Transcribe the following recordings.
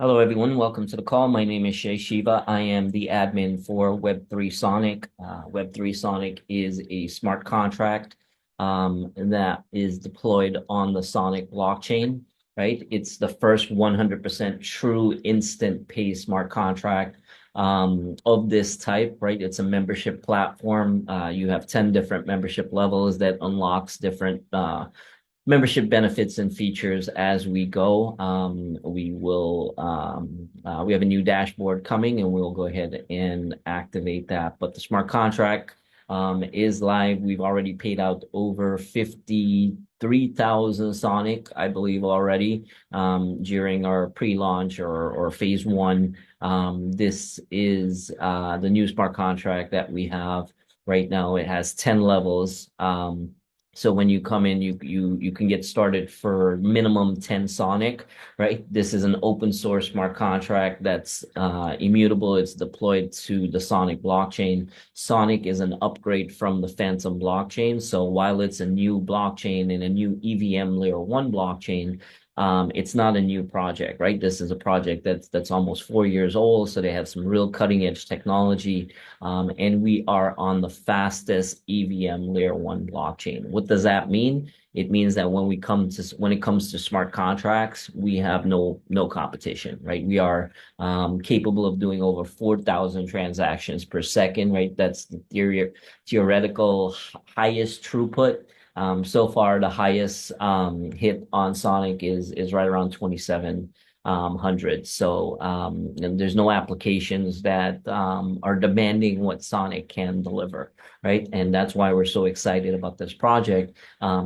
Hello, everyone. Welcome to the call. My name is Shay Shiva. I am the admin for Web3 Sonic. Web3 Sonic is a smart contract that is deployed on the Sonic blockchain, right? It's the first 100% true instant pay smart contract of this type, right? It's a membership platform. You have 10 different membership levels that unlocks different membership benefits and features as we go. We have a new dashboard coming and we'll go ahead and activate that. But the smart contract is live. We've already paid out over 53,000 Sonic, I believe, already during our pre-launch or phase one. This is the new smart contract that we have right now. It has 10 levels. So when you come in, you can get started for minimum 10 Sonic, right? This is an open source smart contract that's immutable. It's deployed to the Sonic blockchain. Sonic is an upgrade from the Phantom blockchain. So while it's a new blockchain and a new EVM layer 1 blockchain, it's not a new project, right? This is a project that's almost 4 years old, so they have some real cutting edge technology, and we are on the fastest EVM layer 1 blockchain. What does that mean? It means that when it comes to smart contracts, we have no competition, right? We are capable of doing over 4,000 transactions per second, right? That's the theoretical highest throughput. So far, the highest hit on Sonic is right around 2,700. So and there's no applications that are demanding what Sonic can deliver, right? And that's why we're so excited about this project,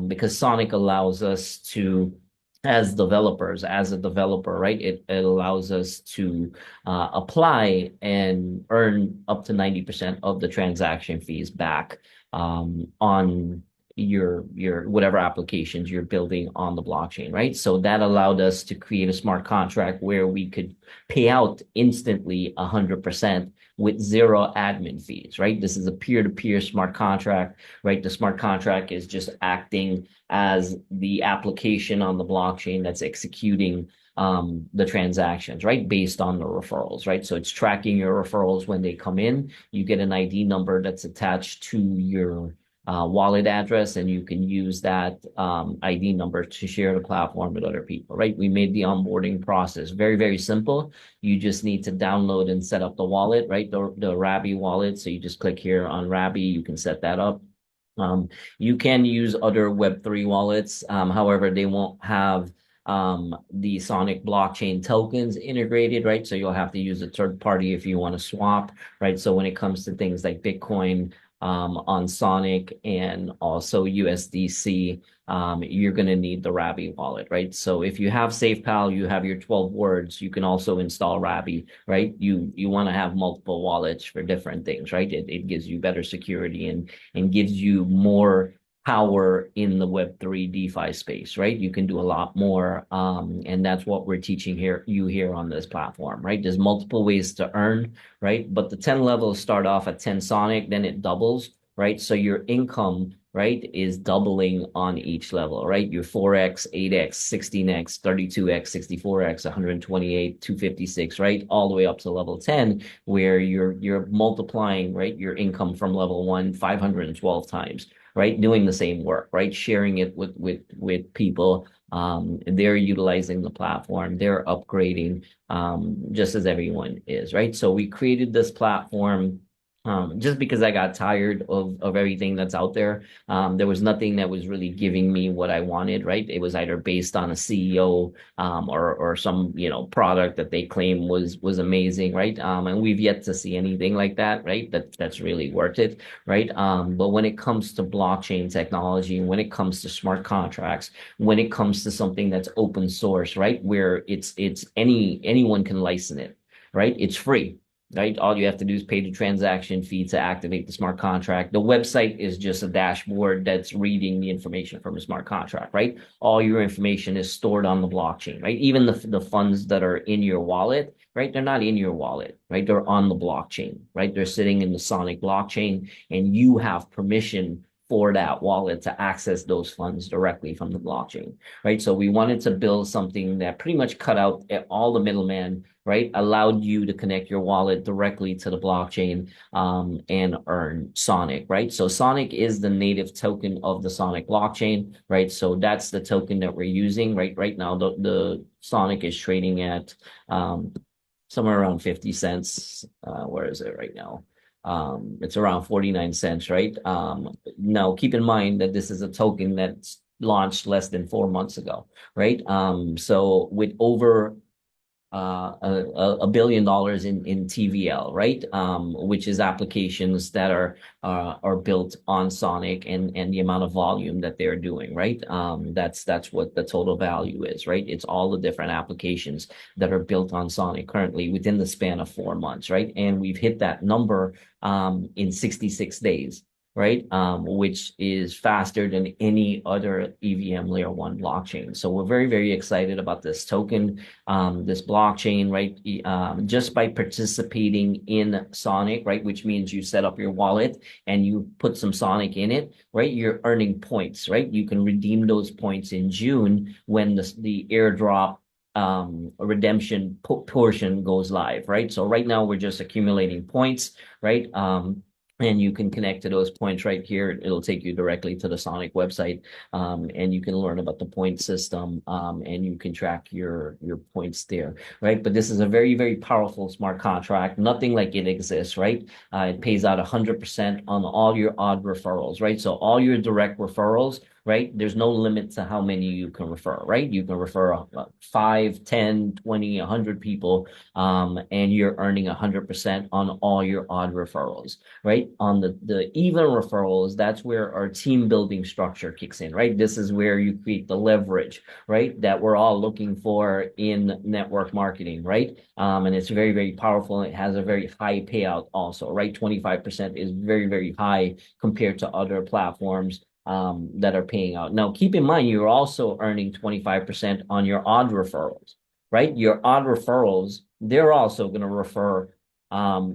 because Sonic allows us to, as developers, as a developer, right? It allows us to apply and earn up to 90% of the transaction fees back on your whatever applications you're building on the blockchain, right? So that allowed us to create a smart contract where we could pay out instantly 100% with zero admin fees, right? This is a peer-to-peer smart contract, right? The smart contract is just acting as the application on the blockchain that's executing the transactions, right? Based on the referrals, right? So it's tracking your referrals when they come in. You get an ID number that's attached to your wallet address, and you can use that ID number to share the platform with other people, right? We made the onboarding process very, very simple. You just need to download and set up the wallet, right? The Rabby wallet. So you just click here on Rabby, you can set that up. You can use other Web3 wallets. However, they won't have the Sonic blockchain tokens integrated, right? So you'll have to use a third party if you want to swap, right? So when it comes to things like Bitcoin, on Sonic and also USDC, you're going to need the Rabby wallet, right? So if you have SafePal, you have your 12 words, you can also install Rabby, right? You want to have multiple wallets for different things, right? It gives you better security and gives you more power in the Web3 DeFi space, right? You can do a lot more. And that's what we're teaching you here on this platform, right? There's multiple ways to earn, right? But the 10 levels start off at 10 Sonic, then it doubles, right? So your income, right, is doubling on each level, right? Your 4x, 8x, 16x, 32x, 64x, 128, 256, right? All the way up to level 10, where you're multiplying, right, your income from level 1 512 times, right? Doing the same work, right? Sharing it with people. They're utilizing the platform, they're upgrading, just as everyone is, right? So we created this platform just because I got tired of everything that's out there. There was nothing that was really giving me what I wanted, right? It was either based on a CEO or some product that they claim was amazing, right? And we've yet to see anything like that, right? That's really worth it, right? But when it comes to blockchain technology, when it comes to smart contracts, when it comes to something that's open source, right? Where anyone can license it, right? It's free, right? All you have to do is pay the transaction fee to activate the smart contract. The website is just a dashboard that's reading the information from a smart contract, right? All your information is stored on the blockchain, right? Even the funds that are in your wallet, right? They're not in your wallet, right? They're on the blockchain, right? They're sitting in the Sonic blockchain, and you have permission for that wallet to access those funds directly from the blockchain, right? So we wanted to build something that pretty much cut out all the middleman, right? Allowed you to connect your wallet directly to the blockchain and earn Sonic, right? So Sonic is the native token of the Sonic blockchain, right? So that's the token that we're using, right? Right now, the Sonic is trading at somewhere around 50 cents. Where is it right now? It's around 49 cents, right? Now, keep in mind that this is a token that's launched less than 4 months ago, right? So with over $1 billion in TVL, right? Which is applications that are built on Sonic and the amount of volume that they're doing, right? That's what the total value is, right? It's all the different applications that are built on Sonic currently within the span of 4 months, right? And we've hit that number in 66 days. Right? Which is faster than any other EVM layer one blockchain. So we're very, very excited about this token, this blockchain, right? Just by participating in Sonic, right? Which means you set up your wallet and you put some Sonic in it, right? You're earning points, right? You can redeem those points in June when the airdrop redemption portion goes live, right? So right now we're just accumulating points, right? And you can connect to those points right here. It'll take you directly to the Sonic website, and you can learn about the point system, and you can track your points there, right? But this is a very, very powerful smart contract. Nothing like it exists, right? It pays out 100% on all your odd referrals, right? So all your direct referrals, right? There's no limit to how many you can refer, right? You can refer 5, 10, 20, 100 people, and you're earning 100% on all your odd referrals, right? On the even referrals, that's where our team building structure kicks in, right? This is where you create the leverage, right? That we're all looking for in network marketing, right? And it's very, very powerful. It has a very high payout also, right? 25% is very, very high compared to other platforms that are paying out. Now, keep in mind, you're also earning 25% on your odd referrals, right? Your odd referrals, they're also going to refer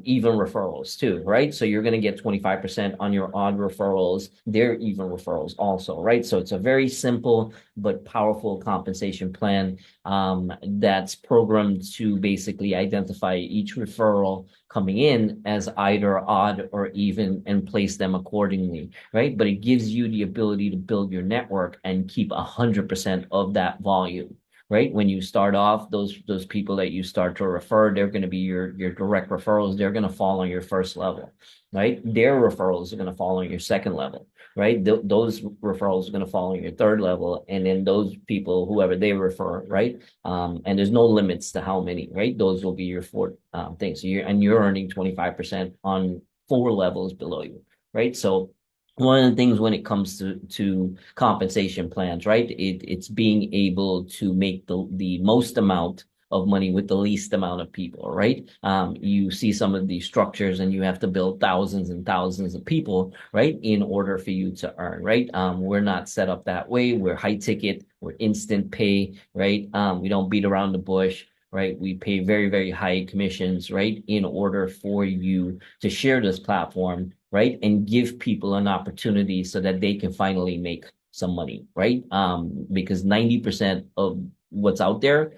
even referrals too, right? So you're going to get 25% on your odd referrals. They're even referrals also, right? So it's a very simple but powerful compensation plan that's programmed to basically identify each referral coming in as either odd or even and place them accordingly, right? But it gives you the ability to build your network and keep 100% of that volume. Right? When you start off, those people that you start to refer, they're going to be your direct referrals. They're going to fall on your first level, right? Their referrals are going to fall on your second level, right? Those referrals are going to fall on your third level, and then those people, whoever they refer, right? And there's no limits to how many, right? Those will be your fourth things. So you're earning 25% on 4 levels below you, right? So one of the things when it comes to compensation plans, right? It's being able to make the most amount of money with the least amount of people, right? You see some of these structures and you have to build thousands and thousands of people, right? In order for you to earn, right? We're not set up that way. We're high ticket, we're instant pay, right? We don't beat around the bush. Right, we pay very, very high commissions, right, in order for you to share this platform, right, and give people an opportunity so that they can finally make some money, right? Because 90% of what's out there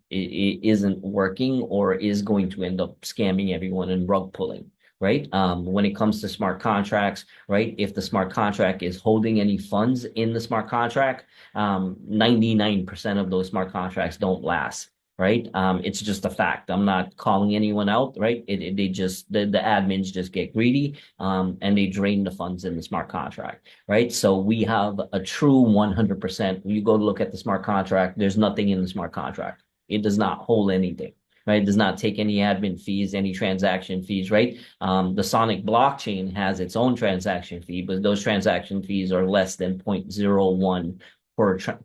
it isn't working or is going to end up scamming everyone and rug pulling. Right. When it comes to smart contracts, right? If the smart contract is holding any funds in the smart contract, 99% of those smart contracts don't last. Right. It's just a fact. I'm not calling anyone out, right? They just the admins just get greedy and they drain the funds in the smart contract, right? So we have a true 100%. You go to look at the smart contract, there's nothing in the smart contract. It does not hold anything. Right, it does not take any admin fees, any transaction fees, right? The Sonic blockchain has its own transaction fee, but those transaction fees are less than 0.01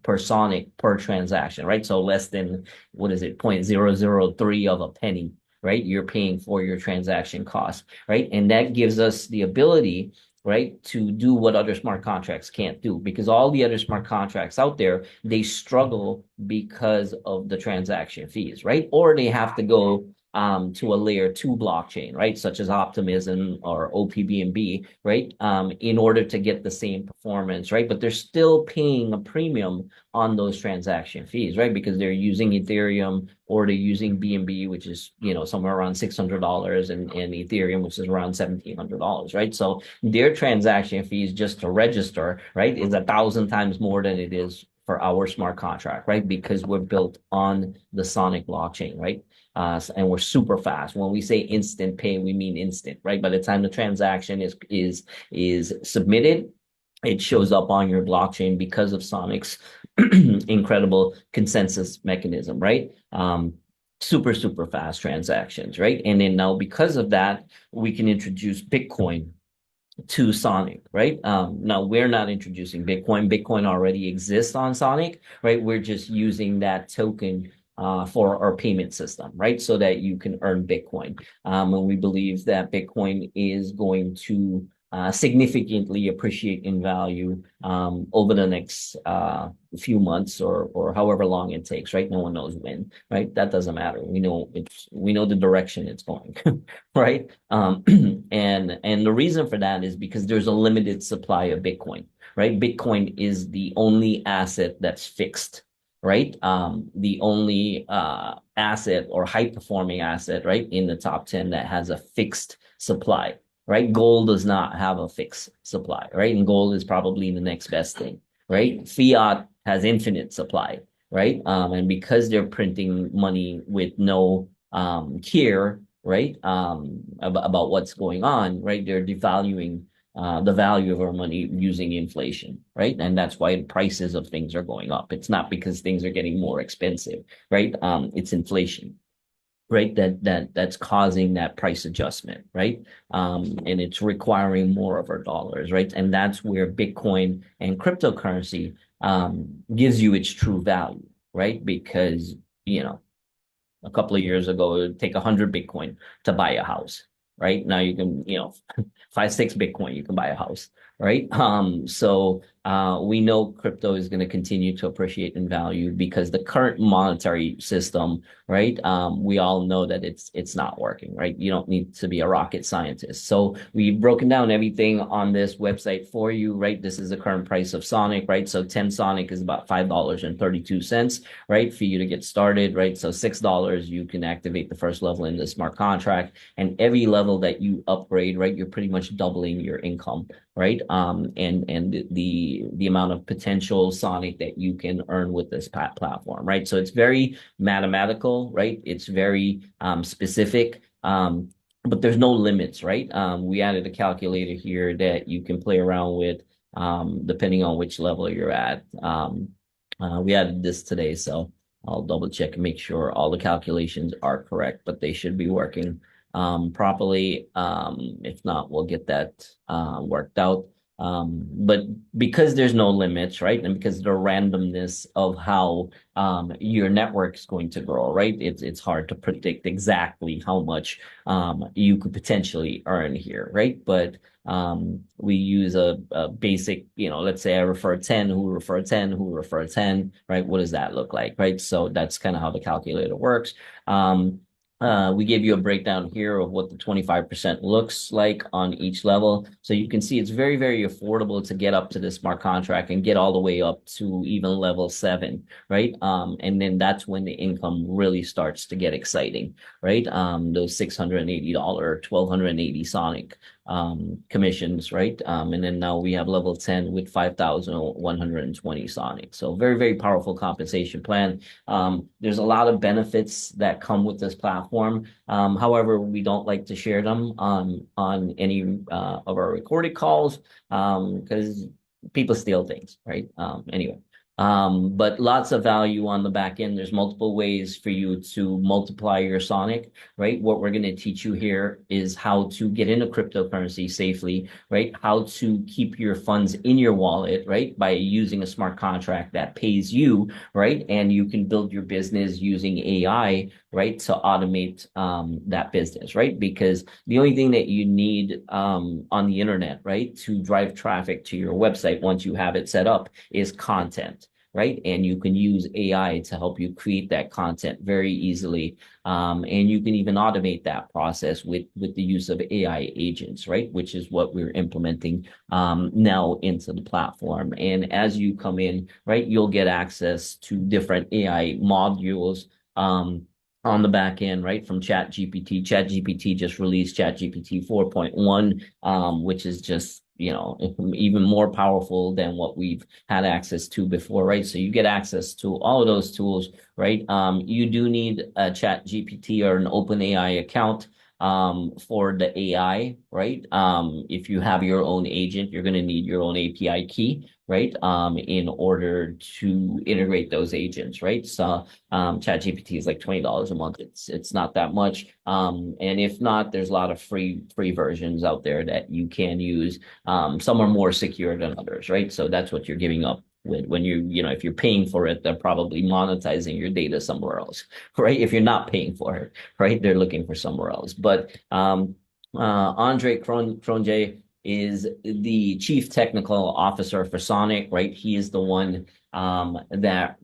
per Sonic per transaction, right? So less than, what is it, 0.003 of a penny, right? You're paying for your transaction costs, right? And that gives us the ability, right, to do what other smart contracts can't do, because all the other smart contracts out there, they struggle because of the transaction fees, right? Or they have to go to a layer 2 blockchain, right, such as Optimism or OPBNB, right, in order to get the same performance, right? But they're still paying a premium on those transaction fees, right? Because they're using Ethereum or they're using BNB, which is, somewhere around $600, and Ethereum, which is around $1,700, right? So their transaction fees just to register, right, is 1,000 times more than it is for our smart contract, right? Because we're built on the Sonic blockchain, right? And we're super fast. When we say instant pay, we mean instant, right? By the time the transaction is submitted, it shows up on your blockchain because of Sonic's incredible consensus mechanism, right? Super fast transactions, right? And then now because of that, we can introduce Bitcoin to Sonic, right? Now we're not introducing Bitcoin. Bitcoin already exists on Sonic, right? We're just using that token for our payment system, right? So that you can earn Bitcoin. And we believe that Bitcoin is going to significantly appreciate in value over the next few months or however long it takes, right? No one knows when, right? That doesn't matter. We know the direction it's going, right? And the reason for that is because there's a limited supply of Bitcoin, right? Bitcoin is the only asset that's fixed, right? The only asset or high performing asset, right, in the top 10 that has a fixed supply, right? Gold does not have a fixed supply, right? And gold is probably the next best thing, right? Fiat has infinite supply, right? And because they're printing money with no care, right, about what's going on, right, they're devaluing the value of our money using inflation, right? And that's why the prices of things are going up. It's not because things are getting more expensive, right? It's inflation, right? That's causing that price adjustment, right? And it's requiring more of our dollars, right? And that's where Bitcoin and cryptocurrency gives you its true value, right? Because, a couple of years ago, it would take 100 Bitcoin to buy a house, right? Now you can, 5, 6 Bitcoin, you can buy a house, right? So we know crypto is going to continue to appreciate in value because the current monetary system, right? We all know that it's not working, right? You don't need to be a rocket scientist. So we've broken down everything on this website for you, right? This is the current price of Sonic, right? So 10 Sonic is about $5.32, right? For you to get started, right? So $6, you can activate the first level in the smart contract, and every level that you upgrade, right, you're pretty much doubling your income, right? And the amount of potential Sonic that you can earn with this platform, right? So it's very mathematical, right? It's very specific, but there's no limits, right? We added a calculator here that you can play around with depending on which level you're at. We added this today, so I'll double check and make sure all the calculations are correct, but they should be working properly. If not, we'll get that worked out. But because there's no limits, right? And because the randomness of how your network is going to grow, right? It's hard to predict exactly how much you could potentially earn here, right? But we use a basic, let's say I refer 10, who refer 10, who refer 10, right? What does that look like, right? So that's kind of how the calculator works. We gave you a breakdown here of what the 25% looks like on each level. So you can see it's very, very affordable to get up to this smart contract and get all the way up to even level 7, right? And then that's when the income really starts to get exciting, right? Those $680, 1,280 Sonic commissions, right? And then now we have level 10 with 5,120 Sonic. So very, very powerful compensation plan. There's a lot of benefits that come with this platform. However, we don't like to share them on any of our recorded calls because people steal things, right? Anyway. But lots of value on the back end. There's multiple ways for you to multiply your Sonic, right? What we're going to teach you here is how to get into cryptocurrency safely, right? How to keep your funds in your wallet, right? By using a smart contract that pays you, right? And you can build your business using AI, right? To automate that business, right? Because the only thing that you need on the internet, right? To drive traffic to your website once you have it set up is content. right? And you can use AI to help you create that content very easily. And you can even automate that process with the use of AI agents, right? Which is what we're implementing now into the platform. And as you come in, right, you'll get access to different AI modules. On the back end, right, from ChatGPT. ChatGPT just released ChatGPT 4.1, which is just, even more powerful than what we've had access to before, right? So you get access to all of those tools, right? You do need a ChatGPT or an OpenAI account for the AI, right? If you have your own agent, you're going to need your own API key, right? In order to integrate those agents, right? So ChatGPT is like $20 a month. It's not that much. And if not, there's a lot of free versions out there that you can use. Some are more secure than others, right? So that's what you're giving up when if you're paying for it, they're probably monetizing your data somewhere else, right? If you're not paying for it, right? They're looking for somewhere else. But Andre Cronje is the chief technical officer for Sonic, right? He is the one that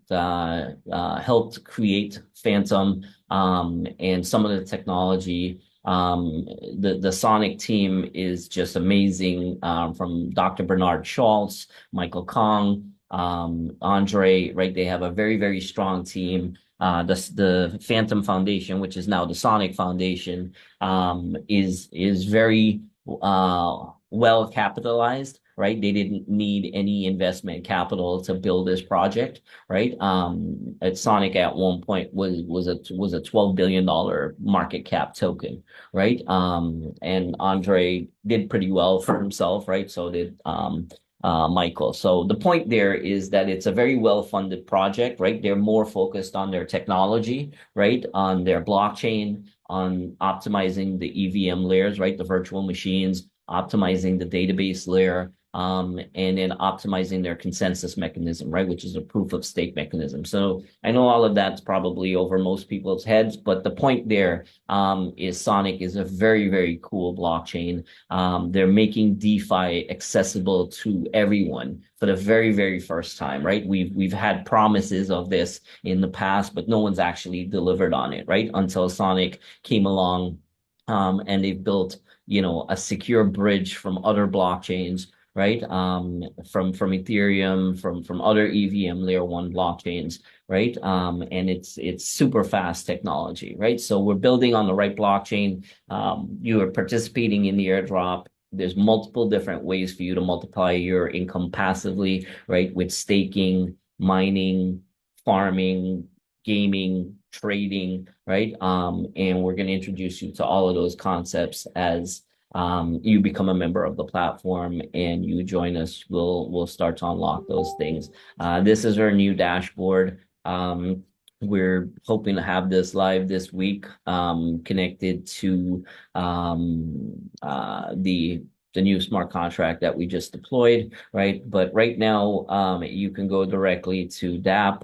helped create Phantom and some of the technology. The Sonic team is just amazing, from Dr. Bernard Schultz, Michael Kong, Andre, right? They have a very, very strong team. The Phantom Foundation, which is now the Sonic Foundation, is very well capitalized, right? They didn't need any investment capital to build this project, right? At Sonic at one point was a $12 billion market cap token, right? And Andre did pretty well for himself, right? So did Michael. So the point there is that it's a very well-funded project, right? They're more focused on their technology, right? On their blockchain, on optimizing the EVM layers, right? The virtual machines, optimizing the database layer, and then optimizing their consensus mechanism, right? Which is a proof of stake mechanism. So I know all of that's probably over most people's heads, but the point there is Sonic is a very, very cool blockchain. They're making DeFi accessible to everyone for the very, very first time, right? We've had promises of this in the past, but no one's actually delivered on it, right? Until Sonic came along, and they've built, a secure bridge from other blockchains, right? From Ethereum, from other EVM layer one blockchains, right? And it's super fast technology, right? So we're building on the right blockchain. You are participating in the airdrop. There's multiple different ways for you to multiply your income passively, right? With staking, mining, farming, gaming, trading, right? And we're going to introduce you to all of those concepts as you become a member of the platform and you join us. We'll start to unlock those things. This is our new dashboard. We're hoping to have this live this week, connected to the new smart contract that we just deployed, right? But right now, you can go directly to DApp.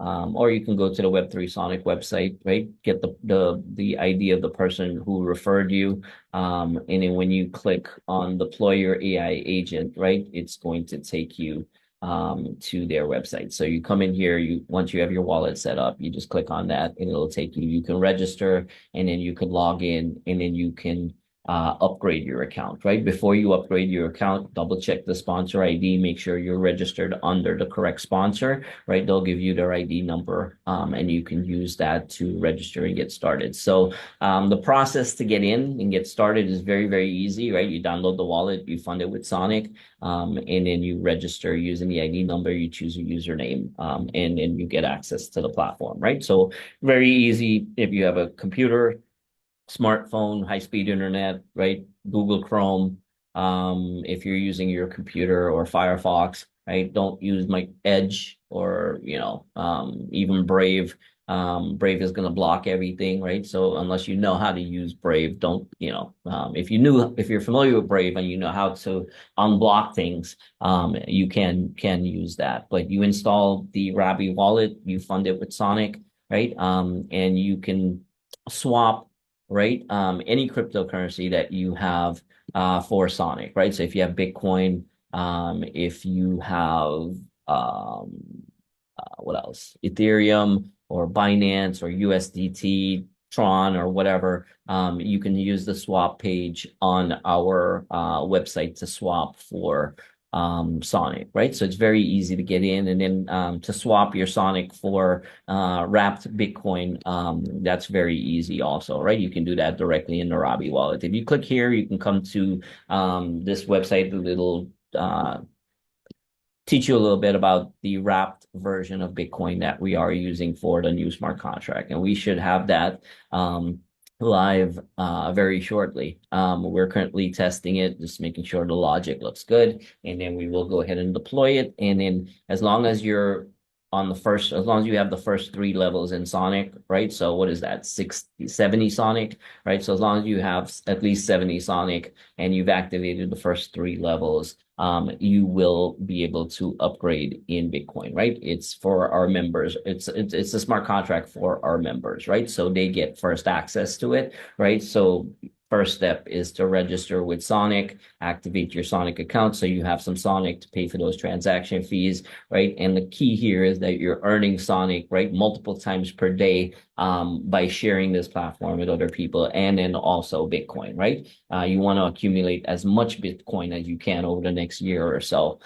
Or you can go to the Web3 Sonic website, right? Get the ID of the person who referred you. And then when you click on deploy your AI agent, right, it's going to take you to their website. So you come in here, once you have your wallet set up, you just click on that and it'll take you. You can register and then you can log in and then you can upgrade your account, right? Before you upgrade your account, double check the sponsor ID, make sure you're registered under the correct sponsor, right? They'll give you their ID number, and you can use that to register and get started. So the process to get in and get started is very, very easy, right? You download the wallet, you fund it with Sonic, and then you register using the ID number, you choose a username, and then you get access to the platform, right? So very easy if you have a computer, smartphone, high-speed internet, right? Google Chrome. If you're using your computer or Firefox, right? Don't use my Edge or, even Brave. Brave is going to block everything, right? So unless you know how to use Brave, don't, if you're familiar with Brave and you know how to unblock things, you can use that. But you install the Rabby wallet, you fund it with Sonic, right? And you can swap, right? Any cryptocurrency that you have for Sonic, right? So if you have Bitcoin, if you have what else? Ethereum or Binance or USDT, Tron or whatever, you can use the swap page on our website to swap for Sonic, right? So it's very easy to get in, and then to swap your Sonic for wrapped Bitcoin, that's very easy also, right? You can do that directly in the Robbie wallet. If you click here, you can come to this website, the little teach you a little bit about the wrapped version of Bitcoin that we are using for the new smart contract. And we should have that live very shortly. We're currently testing it, just making sure the logic looks good. And then we will go ahead and deploy it. And then as long as you're as long as you have the first 3 levels in Sonic, right? So what is that? 70 Sonic, right? So as long as you have at least 70 Sonic and you've activated the first 3 levels, you will be able to upgrade in Bitcoin, right? It's for our members. It's a smart contract for our members, right? So they get first access to it, right? So first step is to register with Sonic, activate your Sonic account so you have some Sonic to pay for those transaction fees, right? And the key here is that you're earning Sonic, right, multiple times per day by sharing this platform with other people, and then also Bitcoin, right? You want to accumulate as much Bitcoin as you can over the next year or so,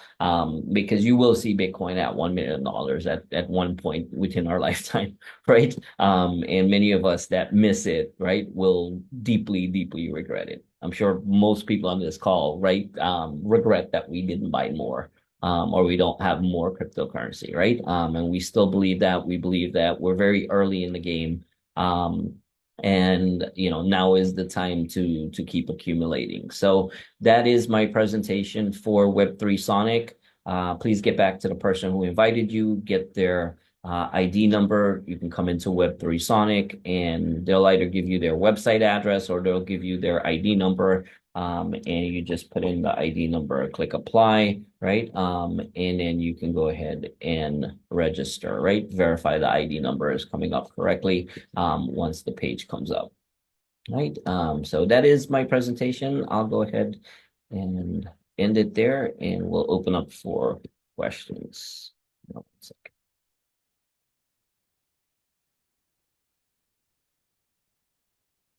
because you will see Bitcoin at $1 million at one point within our lifetime, right? And many of us that miss it, right, will deeply, deeply regret it. I'm sure most people on this call, right, regret that we didn't buy more. Or we don't have more cryptocurrency, right? And we still believe that. We believe that we're very early in the game. And now is the time to keep accumulating. So that is my presentation for Web3 Sonic. Please get back to the person who invited you, get their ID number. You can come into Web3 Sonic and they'll either give you their website address or they'll give you their ID number. And you just put in the ID number, click apply, right? And then you can go ahead and register, right? Verify the ID number is coming up correctly once the page comes up, right? So that is my presentation. I'll go ahead and end it there and we'll open up for questions.